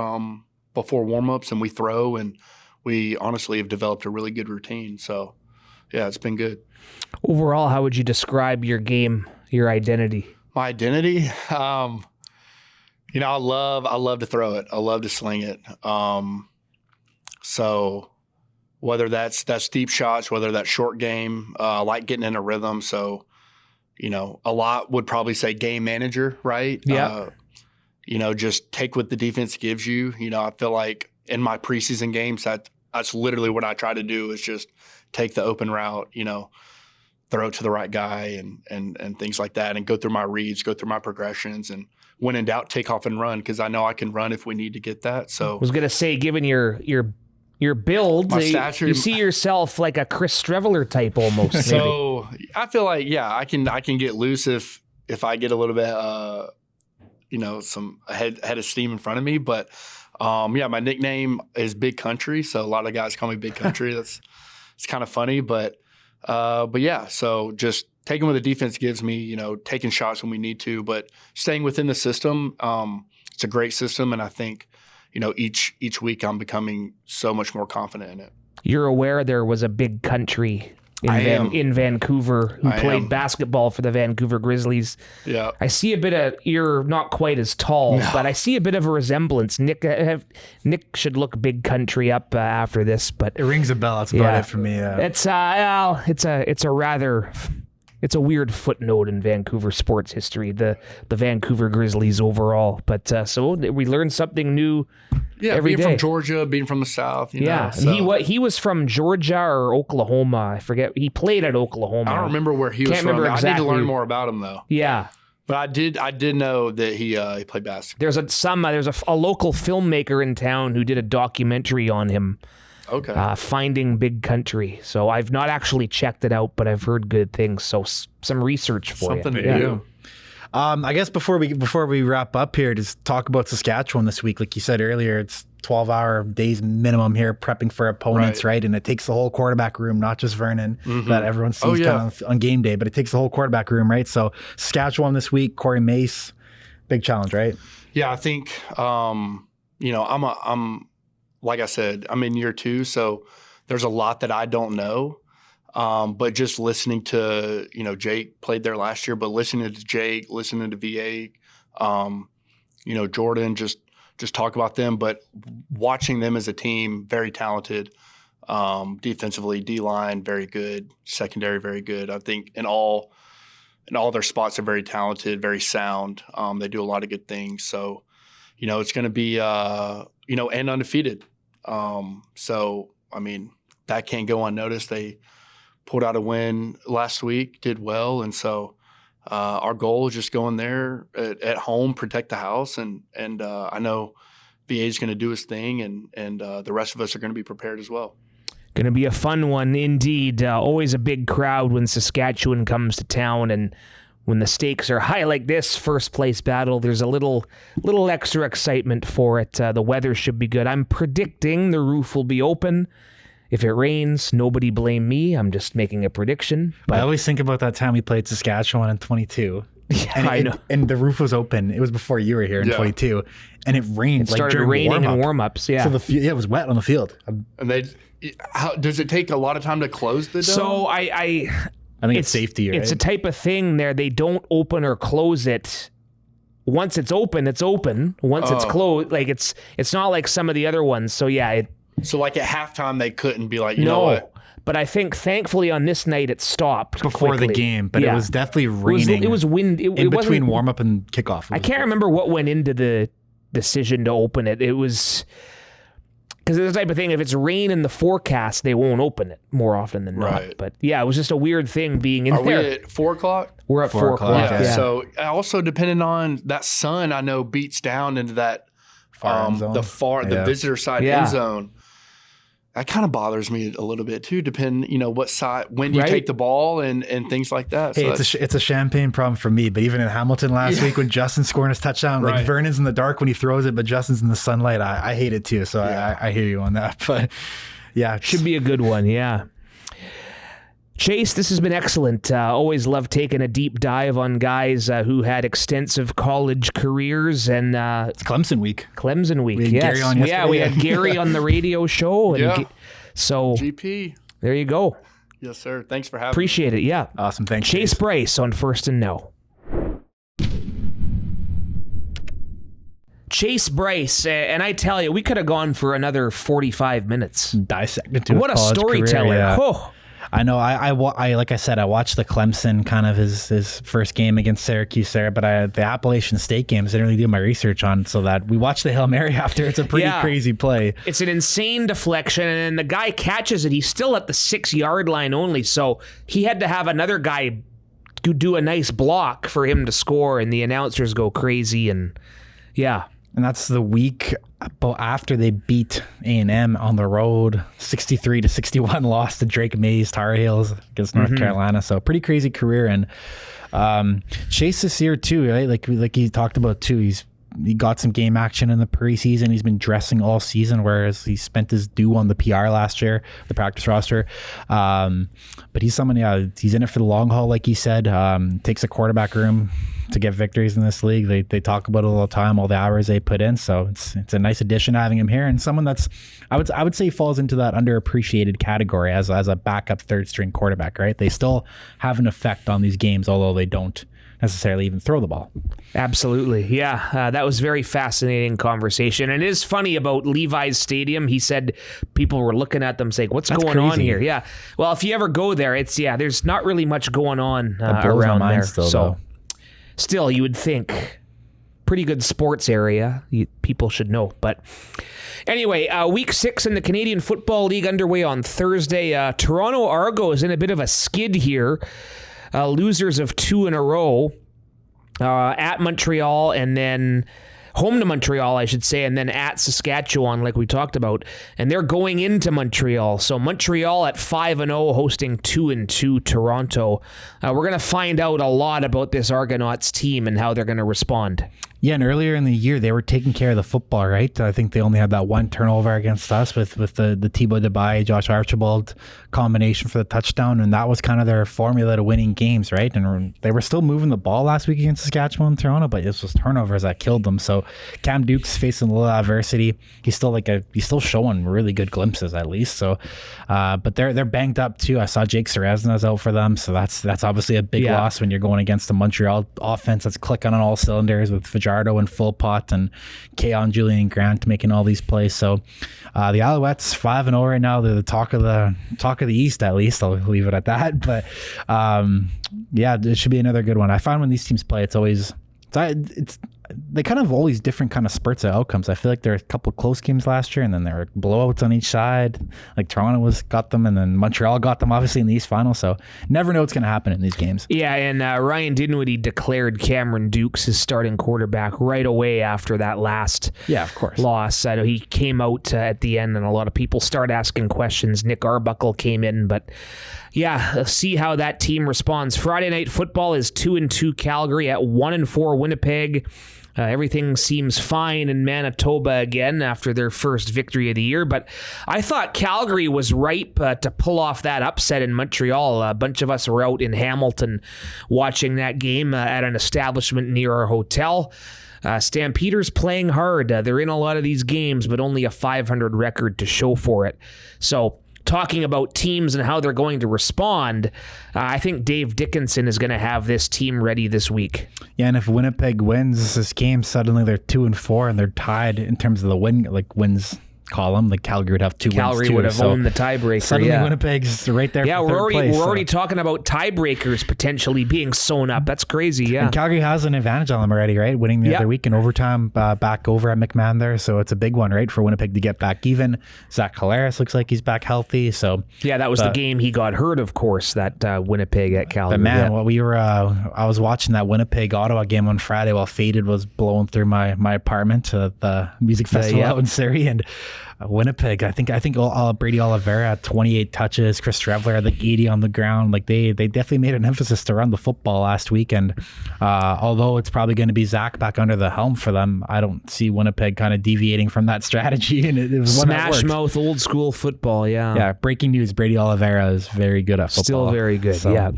warm-ups, and we throw, and we honestly have developed a really good routine. So yeah, it's been good. Overall, how would you describe your game, your identity? My identity, you know, I love to throw it. I love to sling it. So whether that's deep shots, whether that's short game, I like getting in a rhythm. So, you know, a lot would probably say game manager, right? Yeah. You know, just take what the defense gives you. You know, I feel like in my preseason games, that's literally what I try to do is just take the open route, you know, throw it to the right guy and things like that, and go through my reads, go through my progressions, and when in doubt, take off and run, because I know I can run if we need to get that. So I was gonna say, given your build, My stature- you see yourself like a Chris Streveler type almost. maybe. So I feel like, yeah, I can get loose if I get a little bit, you know, some head of steam in front of me. But yeah, my nickname is Big Country, so a lot of guys call me Big Country. It's kind of funny, but yeah. So just taking what the defense gives me, you know, taking shots when we need to, but staying within the system. It's a great system, and I think, you know, each week I'm becoming so much more confident in it. You're aware there was a Big Country in Vancouver who I played am. basketball for the Vancouver Grizzlies. Yeah. I see a bit of, you're not quite as tall, but I see a bit of a resemblance. Nick should look Big Country up after this, but It rings a bell. That's about it for me. it's a weird footnote in Vancouver sports history, the Vancouver Grizzlies overall. But so we learn something new every being day. from Georgia, being from the South. You know, so. And he was from Georgia or Oklahoma. I forget. He played at Oklahoma. I don't remember where he was Can't from. remember I need to exactly. learn more about him, though. Yeah. But I did know that he played basketball. There's a local filmmaker in town who did a documentary on him. Okay. Finding Big Country. So I've not actually checked it out, but I've heard good things. So some research for Something you. to do. I guess before we wrap up here, just talk about Saskatchewan this week. Like you said earlier, it's 12-hour days minimum here prepping for opponents, right? And it takes the whole quarterback room, not just Vernon, that everyone sees kind of on game day, but it takes the whole quarterback room, right? So Saskatchewan this week, Corey Mace, big challenge, right? Yeah, I think I'm like I said, I'm in year 2, so there's a lot that I don't know. But just listening to, Jake played there last year, but listening to Jake, listening to VA, Jordan, just talk about them, but watching them as a team, very talented, defensively, D-line, very good, secondary, very good. I think in all their spots are very talented, very sound. They do a lot of good things. So, it's going to be, and undefeated. So, I mean, that can't go unnoticed. They pulled out a win last week, did well. And so our goal is just going there at home, protect the house. And I know VA is going to do his thing, and the rest of us are going to be prepared as well. Going to be a fun one indeed. Always a big crowd when Saskatchewan comes to town, and when the stakes are high like this, first place battle, there's a little extra excitement for it. The weather should be good. I'm predicting the roof will be open. If it rains, nobody blame me. I'm just making a prediction. But I always think about that time we played Saskatchewan in 22. Yeah, I know. And the roof was open. It was before you were here in 22. And it rained. It started raining in warm-ups, yeah. So it was wet on the field. And does it take a lot of time to close the dome? So I think it's safety, right? It's a type of thing there. They don't open or close it. Once it's open, it's open. Once it's closed, like it's not like some of the other ones. So yeah, so like at halftime, they couldn't be like, you know what? But I think thankfully on this night it stopped before quickly. the game. But it was definitely raining. It was wind. In between warm up and kickoff. I can't remember what went into the decision to open it. It was because it's the type of thing. If it's rain in the forecast, they won't open it more often than not. But yeah, it was just a weird thing being in there. Are we at 4:00? We're at 4 o'clock. Yeah. So also depending on that sun, I know beats down into that the visitor side end zone. That kind of bothers me a little bit too. What side when you take the ball and things like that. Hey, so it's a champagne problem for me. But even in Hamilton last week when Justin's scoring his touchdown, like Vernon's in the dark when he throws it, but Justin's in the sunlight. I hate it too. So I hear you on that. But yeah, should be a good one. Yeah. Chase, this has been excellent. Always love taking a deep dive on guys who had extensive college careers. And it's Clemson week. We had Gary on yesterday. Yeah, we had Gary on the radio show. And so GP. There you go. Yes, sir. Thanks for having me. Appreciate it. Yeah. Awesome. Thanks. Chase Brice on First and No. Chase Brice, and I tell you, we could have gone for another 45 minutes. Dissected to what a storyteller. Career, yeah. Oh. I know. I like I said, I watched the Clemson kind of his first game against Syracuse there, but the Appalachian State games I didn't really do my research on, so that we watched the Hail Mary after. It's a pretty crazy play. It's an insane deflection, and the guy catches it. He's still at the 6-yard line only, so he had to have another guy do a nice block for him to score, and the announcers go crazy, and yeah. And that's the week after they beat A&M on the road, 63-61 loss to Drake May's Tar Heels against North Carolina. So pretty crazy career. And Chase this year too, right? Like he talked about too. He got some game action in the preseason. He's been dressing all season, whereas he spent his due on the PR last year, the practice roster. But he's someone, he's in it for the long haul, like he said. Takes a quarterback room to get victories in this league. They talk about it all the time, all the hours they put in. So it's a nice addition having him here, and someone that's I would say falls into that underappreciated category as a backup third string quarterback. Right? They still have an effect on these games, although they don't necessarily even throw the ball. Absolutely. Yeah. That was very fascinating conversation. And it is funny about Levi's Stadium. He said people were looking at them saying, what's going on here? Yeah. Well, if you ever go there, there's not really much going on around there. Still, you would think pretty good sports area. People should know. But anyway, week 6 in the Canadian Football League underway on Thursday. Toronto Argo is in a bit of a skid here. Losers of 2 in a row. at Montreal, and then home to Montreal, I should say, and then at Saskatchewan, like we talked about. And they're going into Montreal. So Montreal at 5-0, hosting 2-2 Toronto. We're going to find out a lot about this Argonauts team and how they're going to respond. Yeah, and earlier in the year, they were taking care of the football, right? I think they only had that one turnover against us with the Thibaut Debye, Josh Archibald combination for the touchdown, and that was kind of their formula to winning games, right? And they were still moving the ball last week against Saskatchewan and Toronto, but it was turnovers that killed them. So Cam Duke's facing a little adversity. He's still showing really good glimpses at least. So, but they're banged up too. I saw Jake Serezna's out for them, so that's obviously a big loss when you're going against the Montreal offense that's clicking on all cylinders with Fajardo and Philpott and Keon Julian Grant making all these plays. So the Alouettes 5-0 right now. They're the talk of the East, at least. I'll leave it at that. But it should be another good one. I find when these teams play, they kind of have all these different kind of spurts of outcomes. I feel like there are a couple of close games last year, and then there were blowouts on each side. Like Toronto got them, and then Montreal got them, obviously, in the East Final. So never know what's going to happen in these games. Yeah, and Ryan Dinwiddie declared Cameron Dukes his starting quarterback right away after that last loss. I know he came out at the end, and a lot of people start asking questions. Nick Arbuckle came in, but yeah, see how that team responds. Friday Night Football is 2-2 Calgary at 1-4 Winnipeg. Everything seems fine in Manitoba again after their first victory of the year, but I thought Calgary was ripe to pull off that upset in Montreal. A bunch of us were out in Hamilton watching that game at an establishment near our hotel. Stampeders playing hard. They're in a lot of these games, but only a 500 record to show for it. So, talking about teams and how they're going to respond, I think Dave Dickinson is going to have this team ready this week. Yeah, and if Winnipeg wins this game, suddenly they're 2-4 and they're tied in terms of the wins column. Like Calgary would have two wins. Calgary would have owned the tiebreaker. Suddenly Winnipeg's right there. Yeah, for third place, we're already talking about tiebreakers potentially being sewn up. That's crazy. Yeah, and Calgary has an advantage on them already, right? Winning the other week in overtime, back over at McMahon there, so it's a big one, right, for Winnipeg to get back even. Zach Collaros looks like he's back healthy. So yeah, that was the game he got hurt, of course. That Winnipeg at Calgary. But man, I was watching that Winnipeg Ottawa game on Friday while Faded was blowing through my apartment at the music festival out in Surrey, and Winnipeg, I think Brady Oliveira had 28 touches. Chris Trevler had like 80 on the ground. Like they definitely made an emphasis to run the football last week. And although it's probably going to be Zach back under the helm for them, I don't see Winnipeg kind of deviating from that strategy. And it was smash mouth, old school football. Yeah. Yeah. Breaking news: Brady Oliveira is very good at football. Still very good. So, yeah.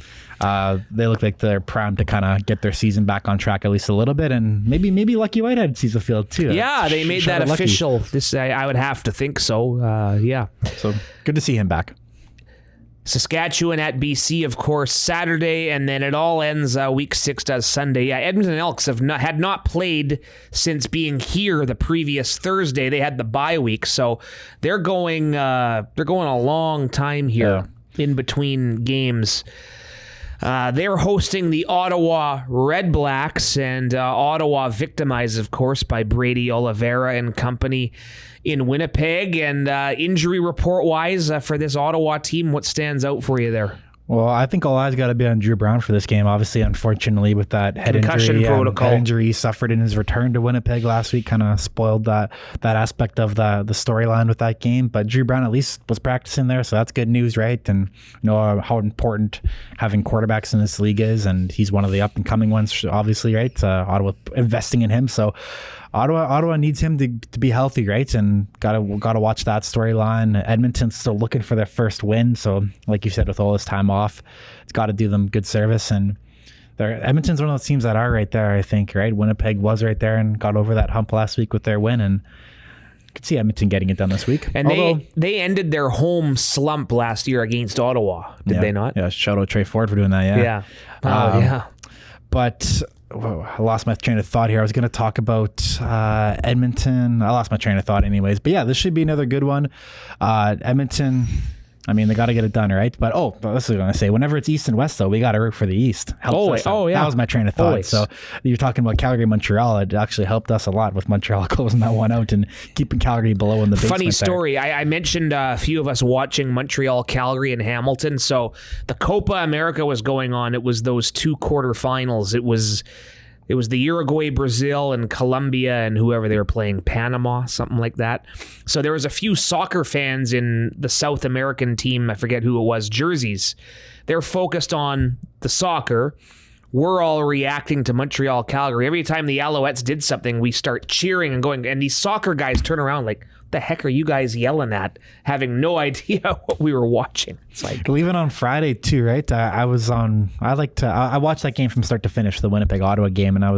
They look like they're primed to kind of get their season back on track at least a little bit, and maybe Lucky Whitehead sees the field too. Yeah, they made that official. This I would have to think so. Yeah. So good to see him back. Saskatchewan at BC, of course, Saturday, and then it all ends Week 6 does Sunday. Yeah, Edmonton Elks had not played since being here the previous Thursday. They had the bye week, so they're going a long time here in between games. They're hosting the Ottawa Red Blacks, and Ottawa victimized, of course, by Brady Oliveira and company in Winnipeg. And injury report-wise for this Ottawa team, what stands out for you there? Well, I think all eyes got to be on Drew Brown for this game. Obviously, unfortunately, with that concussion protocol. Head injury he suffered in his return to Winnipeg last week, kind of spoiled that aspect of the storyline with that game. But Drew Brown at least was practicing there, so that's good news, right? And you know how important having quarterbacks in this league is, and he's one of the up and coming ones, obviously, right? Ottawa investing in him, so. Ottawa needs him to be healthy, right? And gotta watch that storyline. Edmonton's still looking for their first win, so like you said, with all this time off, it's got to do them good service. And Edmonton's one of those teams that are right there, I think, right? Winnipeg was right there and got over that hump last week with their win, and I could see Edmonton getting it done this week. And they ended their home slump last year against Ottawa, did they not? Yeah, shout out Trey Ford for doing that. Yeah. Yeah. But. I lost my train of thought here. I was going to talk about Edmonton. I lost my train of thought anyways. But yeah, this should be another good one. Edmonton, I mean, they got to get it done, right? But this is what I'm going to say. Whenever it's East and West, though, we got to root for the East. Always. Oh, yeah. That was my train of thought. Always. So you're talking about Calgary, Montreal. It actually helped us a lot with Montreal closing that one out and keeping Calgary below in the basement. Funny story. I mentioned a few of us watching Montreal, Calgary, and Hamilton. So the Copa America was going on. It was those two quarterfinals. It It was the Uruguay, Brazil, and Colombia, and whoever they were playing, Panama, something like that. So there was a few soccer fans in the South American team, I forget who it was, jerseys. They're focused on the soccer. We're all reacting to Montreal, Calgary. Every time the Alouettes did something, we start cheering and going. And these soccer guys turn around like, what the heck are you guys yelling at? Having no idea what we were watching. It's like, even on Friday too, right? I watched that game from start to finish, the Winnipeg Ottawa game, and I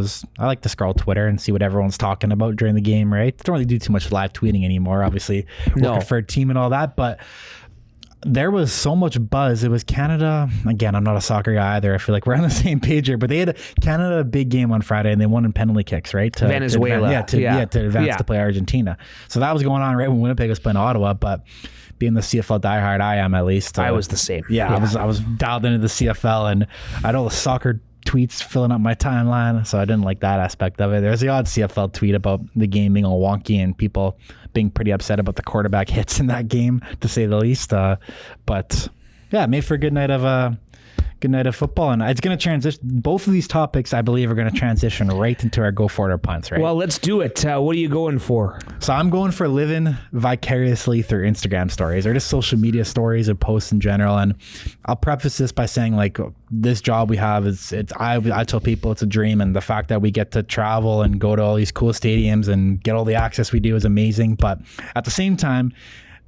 like to scroll Twitter and see what everyone's talking about during the game, right? Don't really do too much live tweeting anymore, obviously. Working for a team and all that, but there was so much buzz. It was Canada. Again, I'm not a soccer guy either. I feel like we're on the same page here. But they had Canada a big game on Friday, and they won in penalty kicks, right? Venezuela. To advance to play Argentina. So that was going on right when Winnipeg was playing Ottawa. But being the CFL diehard I am, at least. I was the same. Yeah, I was dialed into the CFL, and I had all the soccer tweets filling up my timeline, so I didn't like that aspect of it. There's the odd CFL tweet about the game being all wonky and people being pretty upset about the quarterback hits in that game, to say the least. But yeah, made for a good night of football, and it's going to transition. Both of these topics, I believe, are going to transition right into our go for it or punts, right? Well, let's do it. What are you going for? So I'm going for living vicariously through Instagram stories or just social media stories or posts in general. And I'll preface this by saying, like, this job we have I tell people it's a dream, and the fact that we get to travel and go to all these cool stadiums and get all the access we do is amazing. But at the same time,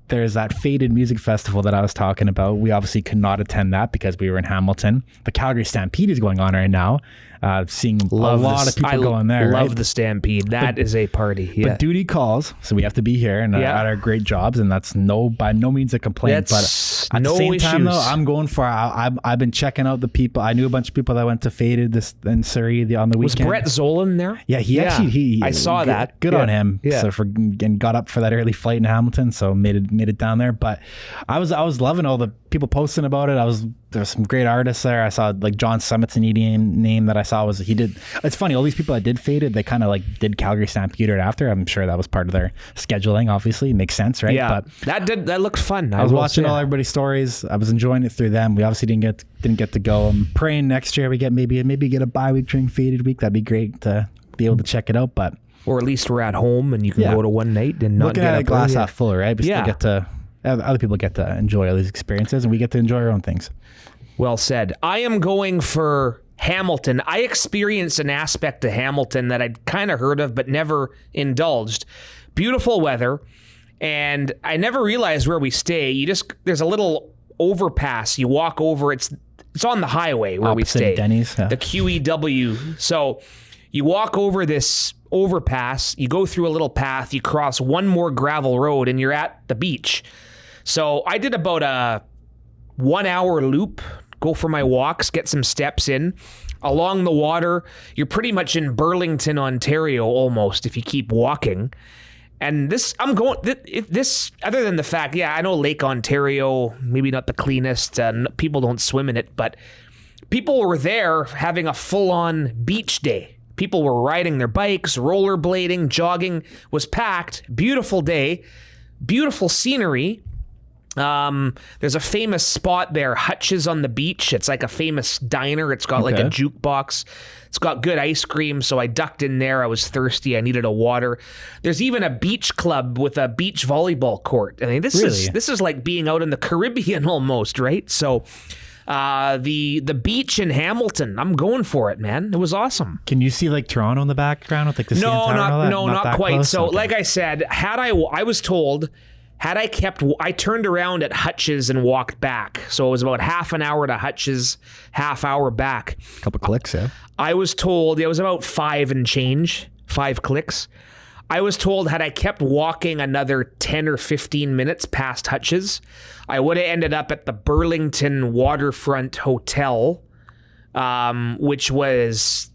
there's that Faded Music Festival that I was talking about. We obviously could not attend that because we were in Hamilton. The Calgary Stampede is going on right now. Seeing a lot of people going there. I love the Stampede. That is a party. Yeah. But duty calls, so we have to be here and at our great jobs, and that's by no means a complaint. But at the same time, though, I'm going for. I've been checking out the people. I knew a bunch of people that went to Faded in Surrey on the weekend. Was Brett Zolan there? Yeah, he I saw that. Good on him. Yeah. So and got up for that early flight in Hamilton, so made it down there. But I was loving all the people posting about it. There's some great artists there. I saw like John Summit's an EDM name that I saw was he did. It's funny, all these people that did Faded, they kind of like did Calgary Stampede right after. I'm sure that was part of their scheduling. Obviously, makes sense, right? Yeah, but that looked fun. I was watching all everybody's stories. I was enjoying it through them. We obviously didn't get to go. I'm praying next year we get maybe get a bye week during Faded week. That'd be great to be able to check it out. But or at least we're at home and you can go to one night and not looking get at a glass half full, right? We still get to. Other people get to enjoy all these experiences, and we get to enjoy our own things. Well said. I am going for Hamilton. I experienced an aspect of Hamilton that I'd kind of heard of but never indulged. Beautiful weather, and I never realized where we stay. There's a little overpass. You walk over. It's on the highway where Opposite we stay. Denny's, the QEW. So you walk over this overpass. You go through a little path. You cross one more gravel road, and you're at the beach. So I did about a 1 hour loop, go for my walks, get some steps in. Along the water, you're pretty much in Burlington, Ontario almost if you keep walking. And other than the fact, I know Lake Ontario, maybe not the cleanest, people don't swim in it, but people were there having a full-on beach day. People were riding their bikes, rollerblading, jogging, was packed. Beautiful day, beautiful scenery. There's a famous spot there, Hutch's on the beach. It's like a famous diner. It's got like a jukebox. It's got good ice cream. So I ducked in there. I was thirsty. I needed a water. There's even a beach club with a beach volleyball court. I mean, this is like being out in the Caribbean almost, right? So the beach in Hamilton, I'm going for it, man. It was awesome. Can you see like Toronto in the background with like the CN Tower and all that? No, not quite. Close? So like I said, I was told, I turned around at Hutch's and walked back. So it was about half an hour to Hutch's, half hour back. A couple clicks, yeah. I was told it was about 5 clicks. I was told had I kept walking another 10 or 15 minutes past Hutch's, I would have ended up at the Burlington Waterfront Hotel, which has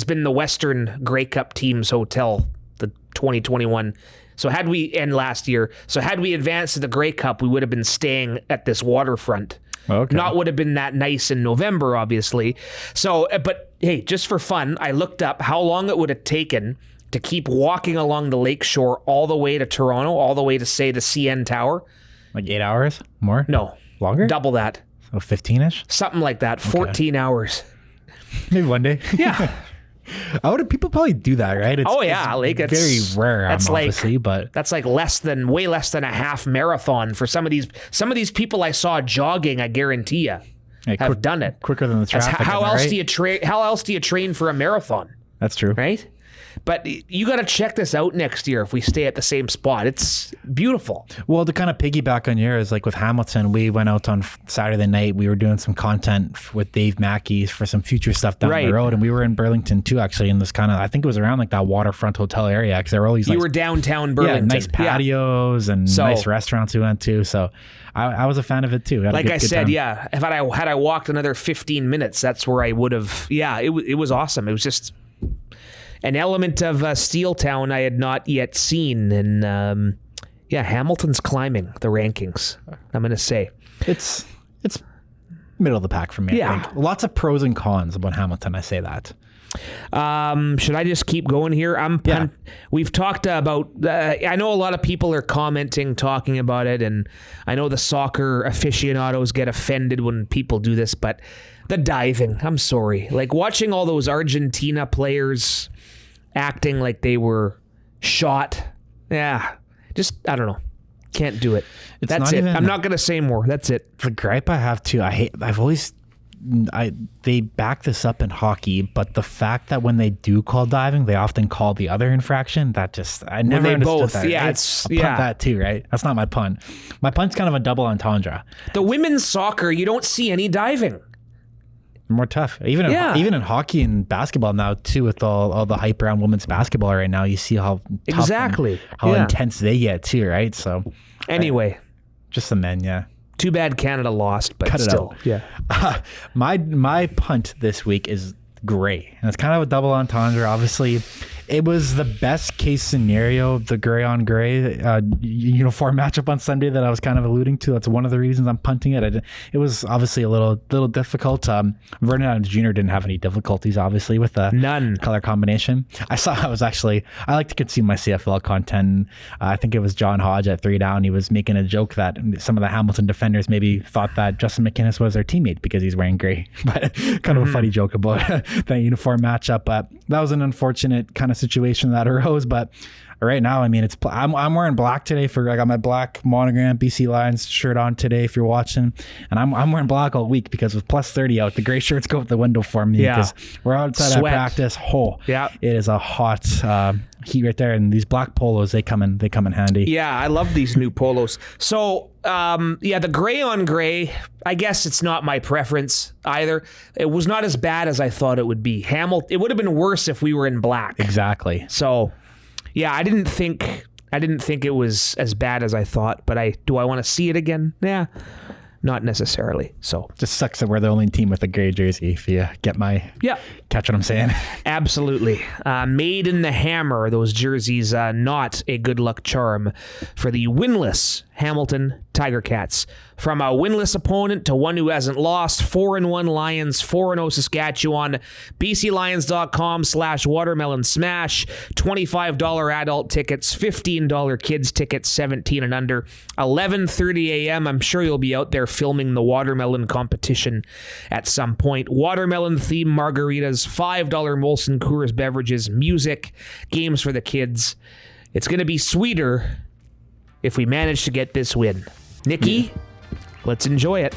been the Western Grey Cup team's hotel, the 2021. So had we advanced to the Grey Cup, we would have been staying at this waterfront. Okay. Not would have been that nice in November, obviously. So, but hey, just for fun, I looked up how long it would have taken to keep walking along the lakeshore all the way to Toronto, all the way to, say, the CN Tower. Like 8 hours? More? No. Longer? Double that. So 15-ish? Something like that. 14 hours. Maybe one day. Yeah. People probably do that, right? It's, it's very rare. That's obviously, but that's like way less than a half marathon for some of these people I saw jogging. I guarantee you have done it quicker than the traffic. How else do you train? How else do you train for a marathon? That's true, right? But you got to check this out next year if we stay at the same spot. It's beautiful. Well, to kind of piggyback on yours, like with Hamilton, we went out on Saturday night. We were doing some content with Dave Mackey for some future stuff down the road. And we were in Burlington too, actually, in this kind of, I think it was around like that waterfront hotel area. Because there were all these You were downtown Burlington. Yeah, nice patios and nice restaurants we went to. So I was a fan of it too. Like I said, if had I walked another 15 minutes, that's where I would have. Yeah, it was awesome. It was just an element of Steel Town I had not yet seen. And Hamilton's climbing the rankings, I'm going to say. It's middle of the pack for me, I think. Lots of pros and cons about Hamilton, I say that. Should I just keep going here? We've talked about, I know a lot of people are talking about it, and I know the soccer aficionados get offended when people do this, but the diving, I'm sorry. Like watching all those Argentina players acting like they were shot. Yeah, just, I don't know. Can't do it. That's it. I'm not going to say more. That's it. The gripe I have too, they back this up in hockey, but the fact that when they do call diving, they often call the other infraction, I never understood that. Yeah, punt that too, right? That's not my pun. My pun's kind of a double entendre. The women's soccer, you don't see any diving. More tough. Even in hockey and basketball now too, with all the hype around women's basketball right now, you see how tough how intense they get too, right? So anyway, just the men, yeah. Too bad Canada lost, but Cut still. It out. Yeah. My punt this week is gray. And it's kind of a double entendre, obviously. It was the best case scenario of the gray on gray uniform matchup on Sunday that I was kind of alluding to. That's one of the reasons I'm punting it. It was obviously a little difficult. Vernon Adams Jr. didn't have any difficulties, obviously, with the color combination. I like to consume my CFL content. I think it was John Hodge at 3 Down. He was making a joke that some of the Hamilton defenders maybe thought that Justin McInnes was their teammate because he's wearing gray. But kind of a funny joke about that uniform matchup. But that was an unfortunate kind of situation that arose, but right now, I mean, I'm wearing black today I got my black monogram BC Lions shirt on today if you're watching, and I'm wearing black all week because with plus 30 out, the gray shirts go out the window for me because we're outside at practice. It is a hot heat right there, and these black polos, they come in handy. Yeah, I love these new polos. So the gray on gray, I guess it's not my preference either. It was not as bad as I thought it would be. It would have been worse if we were in black. Exactly. So yeah, I didn't think it was as bad as I thought, but do I want to see it again? Yeah, not necessarily. So just sucks that we're the only team with a gray jersey. If you get catch what I'm saying. Absolutely. Made in the hammer. Those jerseys, not a good luck charm for the winless Hamilton Tiger Cats. From a winless opponent to one who hasn't lost, 4-1 Lions, 4-0 Saskatchewan. BCLions.com/watermelon smash. $25 adult tickets, $15 kids tickets, 17 and under. 11:30 a.m. I'm sure you'll be out there filming the watermelon competition at some point. Watermelon themed margaritas, $5 Molson Coors beverages, music, games for the kids. It's going to be sweeter if we manage to get this win. Nikki, let's enjoy it.